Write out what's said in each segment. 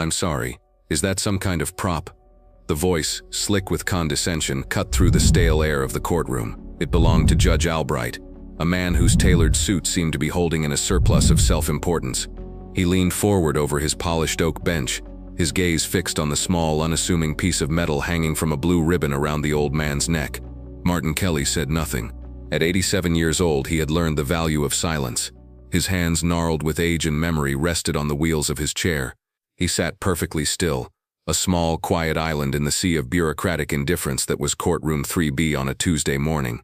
I'm sorry. Is that some kind of prop?" The voice, slick with condescension, cut through the stale air of the courtroom. It belonged to Judge Albright, a man whose tailored suit seemed to be holding in a surplus of self-importance. He leaned forward over his polished oak bench, his gaze fixed on the small, unassuming piece of metal hanging from a blue ribbon around the old man's neck. Martin Kelly said nothing. At 87 years old, he had learned the value of silence. His hands, gnarled with age and memory, rested on the wheels of his chair. He sat perfectly still, a small, quiet island in the sea of bureaucratic indifference that was courtroom 3B on a Tuesday morning.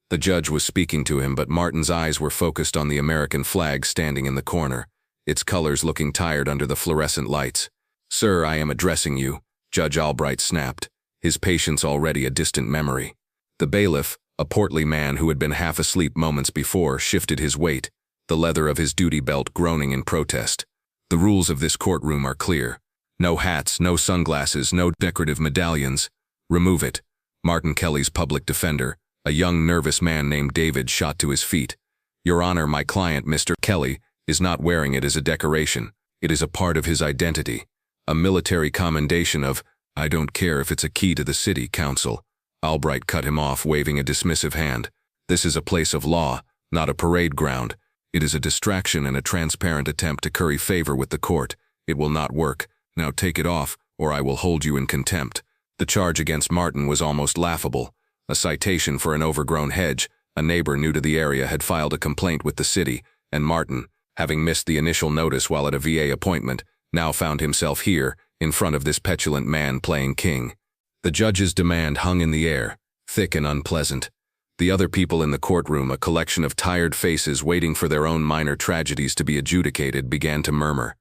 The judge was speaking to him, but Martin's eyes were focused on the American flag standing in the corner, its colors looking tired under the fluorescent lights. "Sir, I am addressing you," Judge Albright snapped, his patience already a distant memory. The bailiff, a portly man who had been half asleep moments before, shifted his weight, the leather of his duty belt groaning in protest. "The rules of this courtroom are clear. No hats, no sunglasses, no decorative medallions. Remove it." Martin Kelly's public defender, a young nervous man named David, shot to his feet. "Your Honor, my client, Mr. Kelly, is not wearing it as a decoration. It is a part of his identity. A military commendation of, I don't care if it's a key to the city council." Albright cut him off, waving a dismissive hand. "This is a place of law, not a parade ground. It is a distraction and a transparent attempt to curry favor with the court. It will not work. Now take it off, or I will hold you in contempt." The charge against Martin was almost laughable. A citation for an overgrown hedge. A neighbor new to the area had filed a complaint with the city, and Martin, having missed the initial notice while at a VA appointment, now found himself here, in front of this petulant man playing king. The judge's demand hung in the air, thick and unpleasant. The other people in the courtroom, a collection of tired faces waiting for their own minor tragedies to be adjudicated, began to murmur.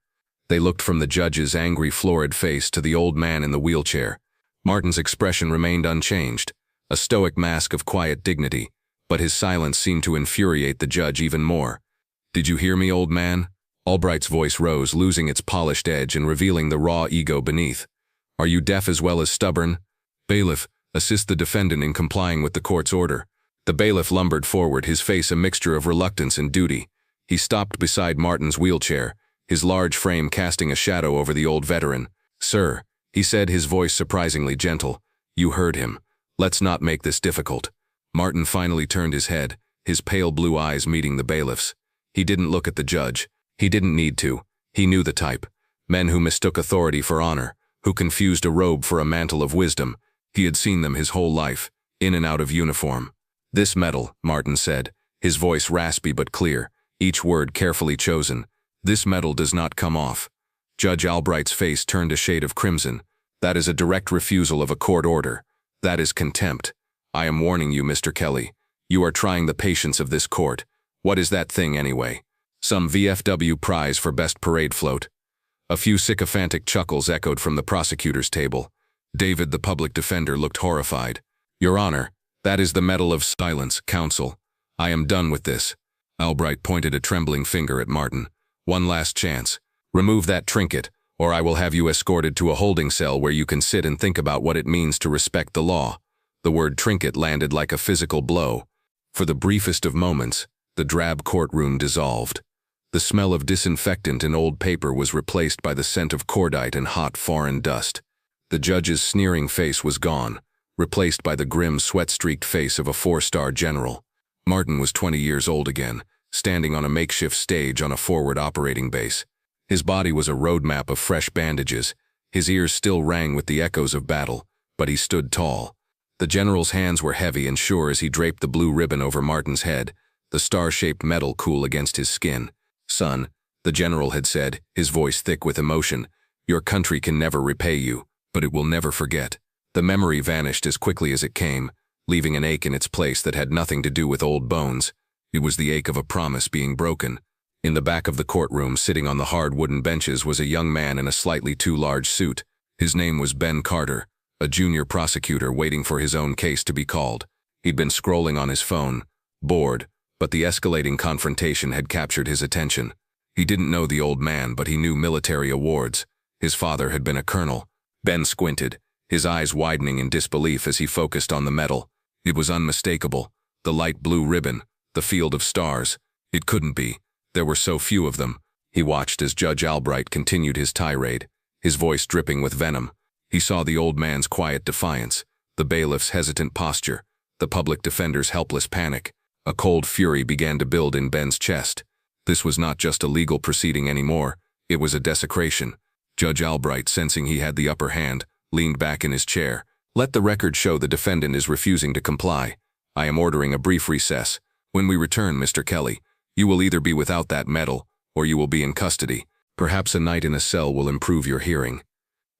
They looked from the judge's angry, florid face to the old man in the wheelchair. Martin's expression remained unchanged, a stoic mask of quiet dignity, but his silence seemed to infuriate the judge even more. "Did you hear me, old man?" Albright's voice rose, losing its polished edge and revealing the raw ego beneath. "Are you deaf as well as stubborn? Bailiff, assist the defendant in complying with the court's order." The bailiff lumbered forward, his face a mixture of reluctance and duty. He stopped beside Martin's wheelchair, his large frame casting a shadow over the old veteran. "Sir," he said, his voice surprisingly gentle, "you heard him. Let's not make this difficult." Martin finally turned his head, his pale blue eyes meeting the bailiff's. He didn't look at the judge. He didn't need to. He knew the type. Men who mistook authority for honor, who confused a robe for a mantle of wisdom. He had seen them his whole life, in and out of uniform. "This medal," Martin said, his voice raspy but clear, each word carefully chosen. "This medal does not come off." Judge Albright's face turned a shade of crimson. "That is a direct refusal of a court order. That is contempt. I am warning you, Mr. Kelly. You are trying the patience of this court. What is that thing anyway? Some VFW prize for best parade float?" A few sycophantic chuckles echoed from the prosecutor's table. David, the public defender, looked horrified. "Your Honor, that is the Medal of Silence, counsel. I am done with this." Albright pointed a trembling finger at Martin. "One last chance. Remove that trinket, or I will have you escorted to a holding cell where you can sit and think about what it means to respect the law." The word trinket landed like a physical blow. For the briefest of moments, the drab courtroom dissolved. The smell of disinfectant and old paper was replaced by the scent of cordite and hot foreign dust. The judge's sneering face was gone, replaced by the grim, sweat-streaked face of a four-star general. Martin was 20 years old again, standing on a makeshift stage on a forward operating base. His body was a roadmap of fresh bandages. His ears still rang with the echoes of battle, but he stood tall. The general's hands were heavy and sure as he draped the blue ribbon over Martin's head, the star-shaped metal cool against his skin. "Son," the general had said, his voice thick with emotion, "your country can never repay you, but it will never forget." The memory vanished as quickly as it came, leaving an ache in its place that had nothing to do with old bones. It was the ache of a promise being broken. In the back of the courtroom, sitting on the hard wooden benches, was a young man in a slightly too large suit. His name was Ben Carter, a junior prosecutor waiting for his own case to be called. He'd been scrolling on his phone, bored, but the escalating confrontation had captured his attention. He didn't know the old man, but he knew military awards. His father had been a colonel. Ben squinted, his eyes widening in disbelief as he focused on the medal. It was unmistakable. The light blue ribbon, the field of stars. It couldn't be. There were so few of them. He watched as Judge Albright continued his tirade, his voice dripping with venom. He saw the old man's quiet defiance, the bailiff's hesitant posture, the public defender's helpless panic. A cold fury began to build in Ben's chest. This was not just a legal proceeding anymore, it was a desecration. Judge Albright, sensing he had the upper hand, leaned back in his chair. "Let the record show the defendant is refusing to comply. I am ordering a brief recess. When we return, Mr. Kelly, you will either be without that medal, or you will be in custody. Perhaps a night in a cell will improve your hearing."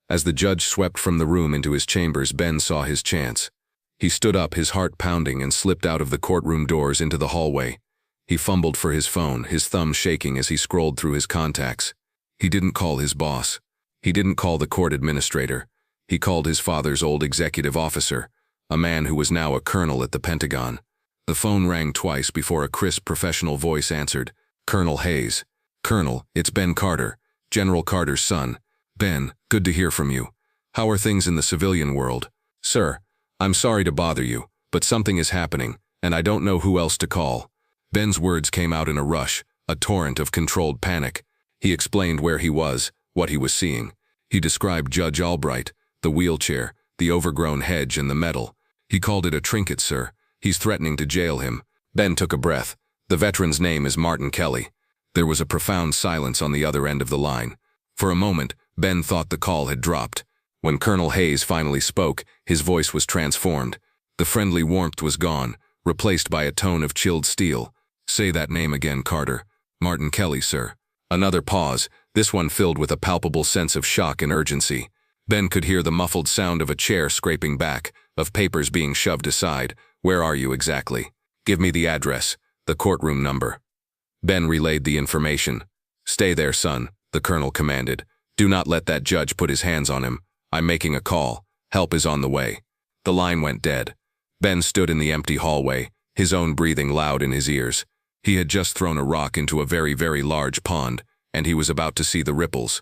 As the judge swept from the room into his chambers, Ben saw his chance. He stood up, his heart pounding, and slipped out of the courtroom doors into the hallway. He fumbled for his phone, his thumb shaking as he scrolled through his contacts. He didn't call his boss. He didn't call the court administrator. He called his father's old executive officer, a man who was now a colonel at the Pentagon. The phone rang twice before a crisp professional voice answered. "Colonel Hayes." "Colonel, it's Ben Carter, General Carter's son." "Ben, good to hear from you. How are things in the civilian world?" "Sir, I'm sorry to bother you, but something is happening, and I don't know who else to call." Ben's words came out in a rush, a torrent of controlled panic. He explained where he was, what he was seeing. He described Judge Albright, the wheelchair, the overgrown hedge, and the medal. "He called it a trinket, sir. He's threatening to jail him." Ben took a breath. "The veteran's name is Martin Kelly." There was a profound silence on the other end of the line. For a moment, Ben thought the call had dropped. When Colonel Hayes finally spoke, his voice was transformed. The friendly warmth was gone, replaced by a tone of chilled steel. "Say that name again, Carter." "Martin Kelly, sir." Another pause, this one filled with a palpable sense of shock and urgency. Ben could hear the muffled sound of a chair scraping back, of papers being shoved aside. "Where are you exactly?" "Give me the address, the courtroom number." Ben relayed the information. "Stay there, son," the colonel commanded. "Do not let that judge put his hands on him. I'm making a call. Help is on the way." The line went dead. Ben stood in the empty hallway, his own breathing loud in his ears. He had just thrown a rock into a very, very large pond, and he was about to see the ripples.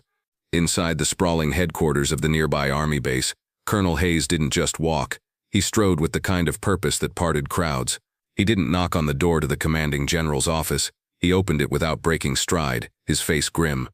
Inside the sprawling headquarters of the nearby army base, Colonel Hayes didn't just walk. He strode with the kind of purpose that parted crowds. He didn't knock on the door to the commanding general's office. He opened it without breaking stride, his face grim.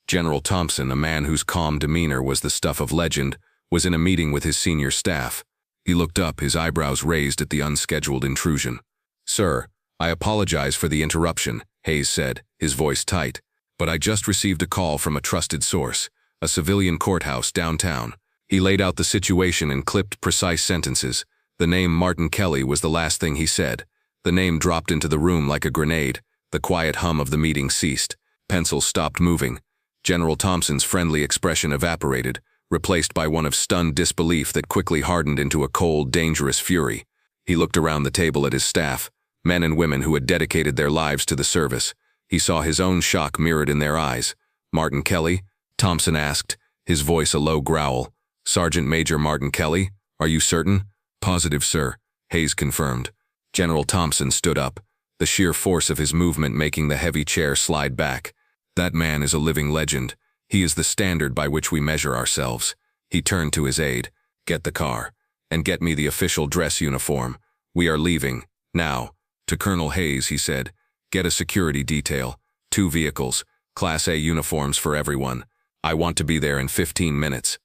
General Thompson, a man whose calm demeanor was the stuff of legend, was in a meeting with his senior staff. He looked up, his eyebrows raised at the unscheduled intrusion. "Sir, I apologize for the interruption," Hayes said, his voice tight. "But I just received a call from a trusted source, a civilian courthouse downtown." He laid out the situation in clipped, precise sentences. The name Martin Kelly was the last thing he said. The name dropped into the room like a grenade. The quiet hum of the meeting ceased. Pencils stopped moving. General Thompson's friendly expression evaporated, replaced by one of stunned disbelief that quickly hardened into a cold, dangerous fury. He looked around the table at his staff, men and women who had dedicated their lives to the service. He saw his own shock mirrored in their eyes. "Martin Kelly?" Thompson asked, his voice a low growl. "Sergeant Major Martin Kelly? Are you certain?" "Positive, sir," Hayes confirmed. General Thompson stood up, the sheer force of his movement making the heavy chair slide back. "That man is a living legend. He is the standard by which we measure ourselves." He turned to his aide. "Get the car. And get me the official dress uniform. We are leaving. Now." To Colonel Hayes, he said, "Get a security detail. 2 vehicles. Class A uniforms for everyone. I want to be there in 15 minutes."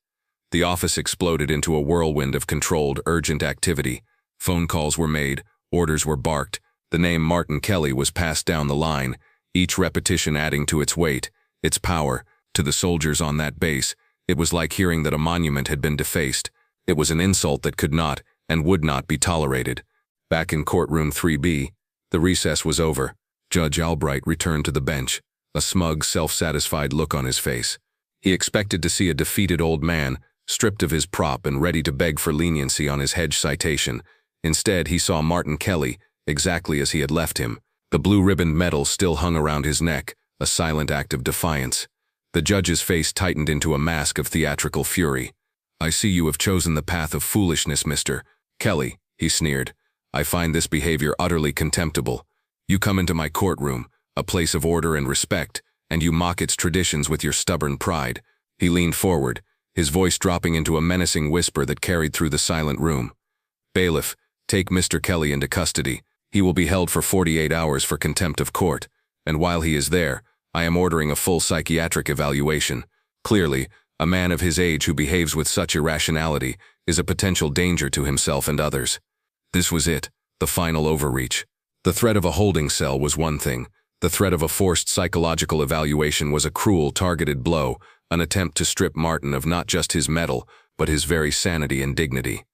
The office exploded into a whirlwind of controlled, urgent activity. Phone calls were made. Orders were barked. The name Martin Kelly was passed down the line, each repetition adding to its weight, its power. To the soldiers on that base, it was like hearing that a monument had been defaced. It was an insult that could not and would not be tolerated. Back in courtroom 3B, the recess was over. Judge Albright returned to the bench, a smug, self-satisfied look on his face. He expected to see a defeated old man, stripped of his prop and ready to beg for leniency on his hedge citation. Instead, he saw Martin Kelly, exactly as he had left him. The blue-ribboned medal still hung around his neck, a silent act of defiance. The judge's face tightened into a mask of theatrical fury. "I see you have chosen the path of foolishness, Mr. Kelly," he sneered. "I find this behavior utterly contemptible. You come into my courtroom, a place of order and respect, and you mock its traditions with your stubborn pride." He leaned forward, his voice dropping into a menacing whisper that carried through the silent room. "Bailiff, take Mr. Kelly into custody. He will be held for 48 hours for contempt of court, and while he is there, I am ordering a full psychiatric evaluation. Clearly, A man of his age who behaves with such irrationality is a potential danger to himself and others. This was it, the final overreach. The threat of a holding cell was one thing. The threat of a forced psychological evaluation was a cruel, targeted blow, an attempt to strip Martin of not just his mettle, but his very sanity and dignity.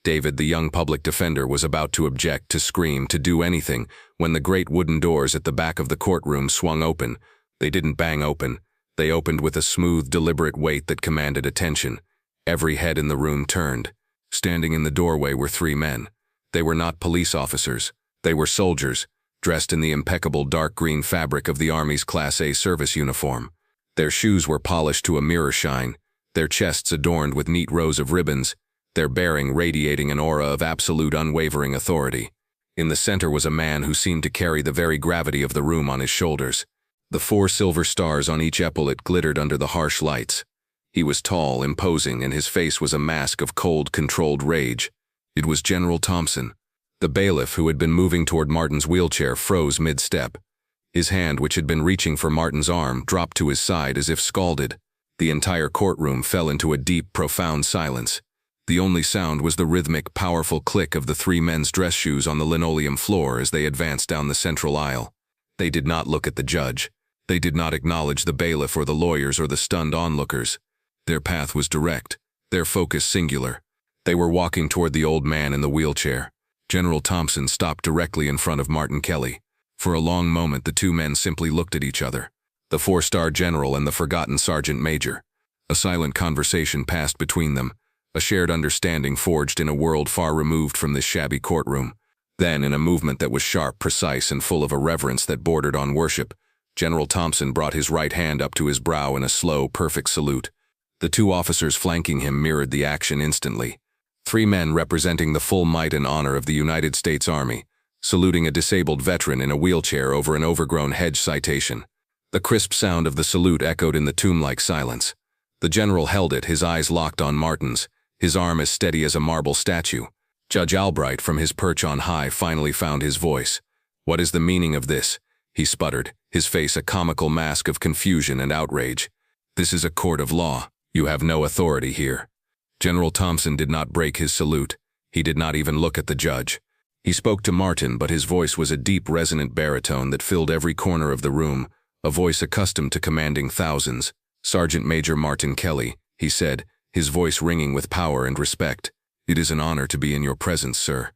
David, the young public defender, was about to object, to scream, to do anything, when the great wooden doors at the back of the courtroom swung open. They didn't bang open. They opened with a smooth, deliberate weight that commanded attention. Every head in the room turned. Standing in the doorway were three men. They were not police officers. They were soldiers, dressed in the impeccable dark green fabric of the Army's Class A service uniform. Their shoes were polished to a mirror shine, their chests adorned with neat rows of ribbons, their bearing radiating an aura of absolute unwavering authority. In the center was a man who seemed to carry the very gravity of the room on his shoulders. The 4 silver stars on each epaulet glittered under the harsh lights. He was tall, imposing, and his face was a mask of cold, controlled rage. It was General Thompson. The bailiff, who had been moving toward Martin's wheelchair, froze mid-step. His hand, which had been reaching for Martin's arm, dropped to his side as if scalded. The entire courtroom fell into a deep, profound silence. The only sound was the rhythmic, powerful click of the 3 men's dress shoes on the linoleum floor as they advanced down the central aisle. They did not look at the judge. They did not acknowledge the bailiff or the lawyers or the stunned onlookers. Their path was direct, their focus singular. They were walking toward the old man in the wheelchair. General Thompson stopped directly in front of Martin Kelly. For a long moment the 2 men simply looked at each other. The 4-star general and the forgotten sergeant major. A silent conversation passed between them, a shared understanding forged in a world far removed from this shabby courtroom. Then, in a movement that was sharp, precise, and full of a reverence that bordered on worship, General Thompson brought his right hand up to his brow in a slow, perfect salute. The 2 officers flanking him mirrored the action instantly. 3 men representing the full might and honor of the United States Army, saluting a disabled veteran in a wheelchair over an overgrown hedge citation. The crisp sound of the salute echoed in the tomb-like silence. The general held it, his eyes locked on Martin's, his arm as steady as a marble statue. Judge Albright, from his perch on high, finally found his voice. "What is the meaning of this?" he sputtered, his face a comical mask of confusion and outrage. "This is a court of law. You have no authority here." General Thompson did not break his salute. He did not even look at the judge. He spoke to Martin, but his voice was a deep, resonant baritone that filled every corner of the room, a voice accustomed to commanding thousands. "Sergeant Major Martin Kelly," he said, his voice ringing with power and respect. "It is an honor to be in your presence, sir."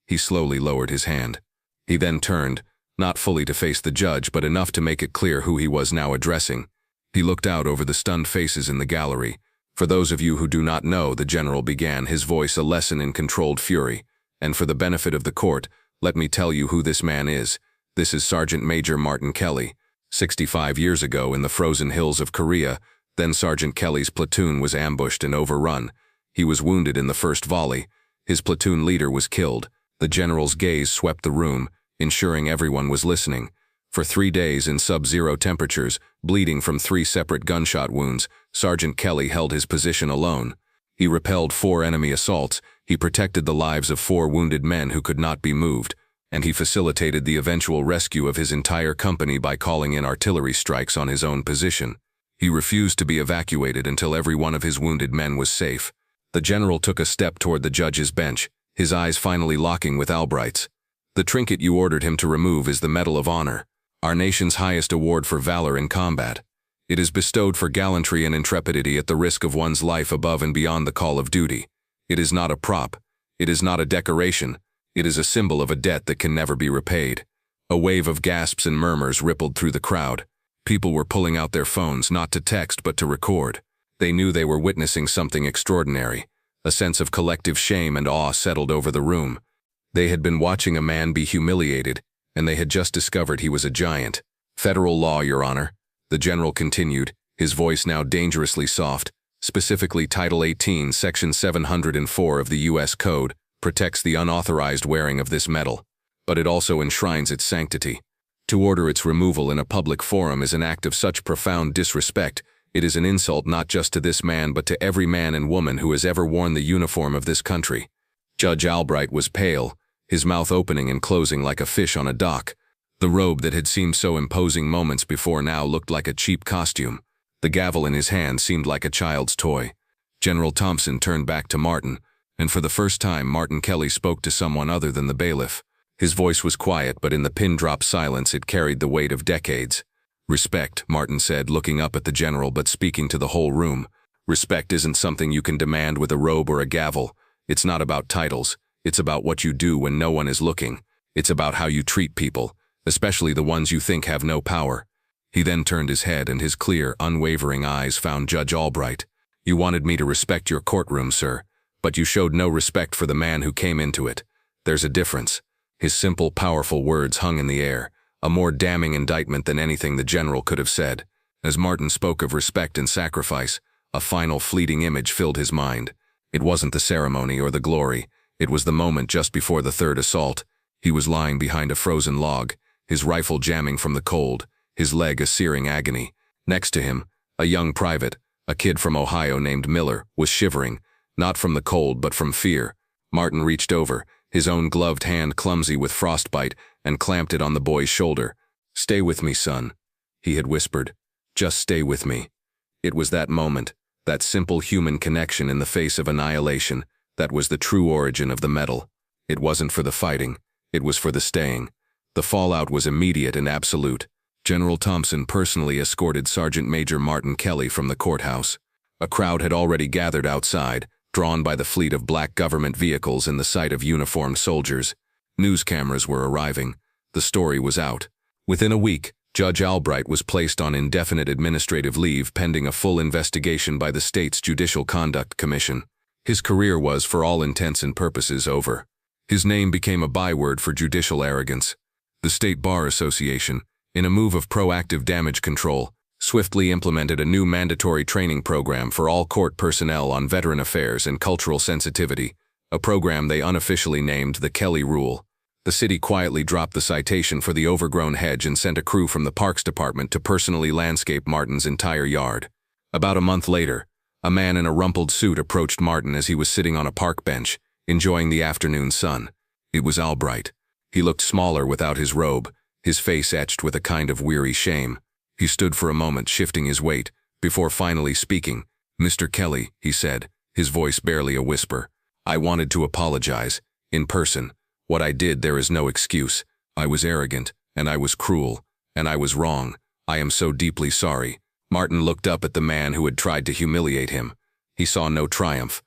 He slowly lowered his hand. He then turned, not fully to face the judge, but enough to make it clear who he was now addressing. He looked out over the stunned faces in the gallery. "For those of you who do not know," the general began, his voice a lesson in controlled fury, "and for the benefit of the court, let me tell you who this man is. This is Sergeant Major Martin Kelly. 65 years ago, in the frozen hills of Korea, then Sergeant Kelly's platoon was ambushed and overrun. He was wounded in the first volley. His platoon leader was killed. The general's gaze swept the room, ensuring everyone was listening. For 3 days in sub-zero temperatures, bleeding from 3 separate gunshot wounds, Sergeant Kelly held his position alone. He repelled 4 enemy assaults, he protected the lives of 4 wounded men who could not be moved, and he facilitated the eventual rescue of his entire company by calling in artillery strikes on his own position. He refused to be evacuated until every one of his wounded men was safe. The general took a step toward the judge's bench, his eyes finally locking with Albright's. "The trinket you ordered him to remove is the Medal of Honor, our nation's highest award for valor in combat. It is bestowed for gallantry and intrepidity at the risk of one's life above and beyond the call of duty. It is not a prop. It is not a decoration. It is a symbol of a debt that can never be repaid." A wave of gasps and murmurs rippled through the crowd. People were pulling out their phones, not to text but to record. They knew they were witnessing something extraordinary. A sense of collective shame and awe settled over the room. They had been watching a man be humiliated, and they had just discovered he was a giant. "Federal law, Your Honor," the general continued, his voice now dangerously soft. "Specifically Title 18, Section 704 of the U.S. Code, protects the unauthorized wearing of this medal, but it also enshrines its sanctity. To order its removal in a public forum is an act of such profound disrespect. It is an insult not just to this man but to every man and woman who has ever worn the uniform of this country." Judge Albright was pale, his mouth opening and closing like a fish on a dock. The robe that had seemed so imposing moments before now looked like a cheap costume. The gavel in his hand seemed like a child's toy. General Thompson turned back to Martin, and for the first time Martin Kelly spoke to someone other than the bailiff. His voice was quiet, but in the pin-drop silence it carried the weight of decades. "Respect," Martin said, looking up at the general but speaking to the whole room. "Respect isn't something you can demand with a robe or a gavel. It's not about titles. It's about what you do when no one is looking. It's about how you treat people, especially the ones you think have no power." He then turned his head and his clear, unwavering eyes found Judge Albright. "You wanted me to respect your courtroom, sir, but you showed no respect for the man who came into it. There's a difference." His simple, powerful words hung in the air, a more damning indictment than anything the general could have said. As Martin spoke of respect and sacrifice, a final fleeting image filled his mind. It wasn't the ceremony or the glory. It was the moment just before the third assault. He was lying behind a frozen log, his rifle jamming from the cold, his leg a searing agony. Next to him, a young private, a kid from Ohio named Miller, was shivering, not from the cold but from fear. Martin reached over, his own gloved hand clumsy with frostbite, and clamped it on the boy's shoulder. "Stay with me, son," he had whispered. "Just stay with me." It was that moment, that simple human connection in the face of annihilation, that was the true origin of the medal. It wasn't for the fighting, it was for the staying. The fallout was immediate and absolute. General Thompson personally escorted Sergeant Major Martin Kelly from the courthouse. A crowd had already gathered outside, drawn by the fleet of black government vehicles and the sight of uniformed soldiers. News cameras were arriving. The story was out. Within a week, Judge Albright was placed on indefinite administrative leave pending a full investigation by the state's Judicial Conduct Commission. His career was, for all intents and purposes, over. His name became a byword for judicial arrogance. The State Bar Association, in a move of proactive damage control, swiftly implemented a new mandatory training program for all court personnel on veteran affairs and cultural sensitivity, a program they unofficially named the Kelly Rule. The city quietly dropped the citation for the overgrown hedge and sent a crew from the Parks Department to personally landscape Martin's entire yard. About a month later, a man in a rumpled suit approached Martin as he was sitting on a park bench, enjoying the afternoon sun. It was Albright. He looked smaller without his robe, his face etched with a kind of weary shame. He stood for a moment, shifting his weight, before finally speaking. "Mr. Kelly," he said, his voice barely a whisper, "I wanted to apologize, in person. What I did, there is no excuse. I was arrogant, and I was cruel, and I was wrong. I am so deeply sorry." Martin looked up at the man who had tried to humiliate him. He saw no triumph,